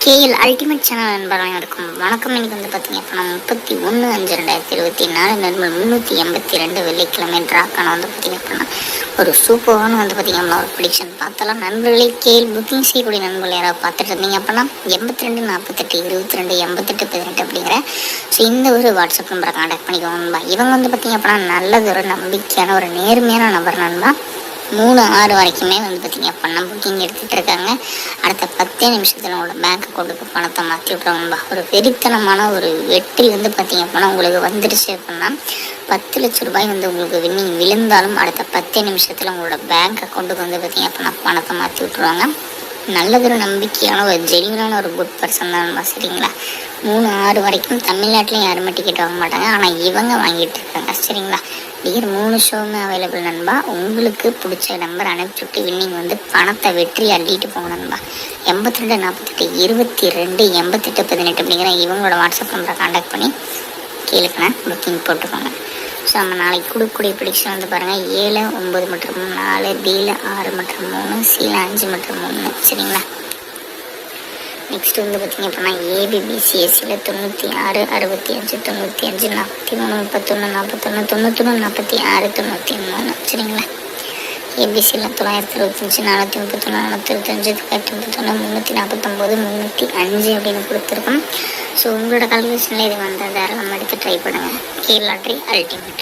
KL ultimate channel நண்பர்களாக இருக்கும் வணக்கம். இன்னைக்கு வந்து பார்த்தீங்க அப்படின்னா 31/5/2024 நண்பர்கள் 382 வெள்ளிக்கிழமை ட்ராக்கான வந்து பார்த்தீங்க அப்படின்னா ஒரு சூப்பரான வந்து பார்த்தீங்க அப்படின்னா ஒரு ப்ரிடிக்ஷன் பார்த்தலாம். நண்பர்களே கேஎல் புக்கிங் செய்யக்கூடிய நண்பர்கள் யாராவது பார்த்துட்டு இருந்தீங்க அப்படின்னா 82 48 22 88 18 அப்படிங்கிற ஸோ இந்த ஒரு வாட்ஸ்அப் நம்பரை கான்டாக்ட் பண்ணிக்கோங்க நண்பா. இவங்க வந்து பார்த்தீங்க அப்படின்னா நல்லது ஒரு நம்பிக்கையான ஒரு நேர்மையான நபர் நண்பா. 3-6 வரைக்குமே வந்து பார்த்திங்க அப்படின்னா புக்கிங் எடுத்துகிட்டு இருக்காங்க. அடுத்த 10 நிமிஷத்தில் உங்களோட பேங்க் அக்கௌண்ட்டுக்கு பணத்தை மாற்றி விட்ருவாங்கப்பா. ஒரு வெறித்தனமான ஒரு வெற்றி வந்து பார்த்திங்க அப்படின்னா உங்களுக்கு வந்துடுச்சு அப்படின்னா 10 லட்ச ரூபாய் வந்து உங்களுக்கு வின்னிங் விழுந்தாலும் அடுத்த 10 நிமிஷத்தில் உங்களோட பேங்க் அக்கௌண்ட்டுக்கு வந்து பார்த்திங்க அப்படின்னா பணத்தை மாற்றி விட்ருவாங்க. நல்லதொரு நம்பிக்கையான ஒரு ஜெனியூனான ஒரு குட் பர்சன் தான். சரிங்களா, 3-6 வரைக்கும் தமிழ்நாட்டிலையும் யாருமே டிக்கெட் வாங்க மாட்டாங்க, ஆனால் இவங்க வாங்கிட்டு இருக்காங்க. சரிங்களா, டியர் 3 ஷோவுமே அவைலபிள் நண்பா. உங்களுக்கு பிடிச்ச நம்பர் அனுப்பிச்சுட்டு வின்னிங் வந்து பணத்தை வெற்றி அள்ளிட்டு போங்க நண்பா. 82 48 22 88 18 அப்படிங்கிற இவங்களோட வாட்ஸ்அப் நம்பரை கான்டாக்ட் பண்ணி கேளுக்குண்ணா புக்கிங் போட்டுக்கோங்க. ஸோ நம்ம நாளைக்கு கொடுக்கக்கூடிய ப்ரிடிக்ஷன் வந்து பாருங்கள் 7 9 மற்றும் 4 B 6 மற்றும் 3 C 5 மற்றும் 3. சரிங்களா, நெக்ஸ்ட் வந்து பார்த்திங்க அப்படின்னா ABBCSசியில் 96 65 95 43 31 41 91 96 93. சரிங்களா, ஏபிசியில் 925 431 425 349 345 அப்படின்னு கொடுத்துருக்கோம். ஸோ உங்களோட கால்குலேஷனில் இது வந்து தாராளமாக எடுத்து ட்ரை பண்ணுங்கள். KL lottery ultimate.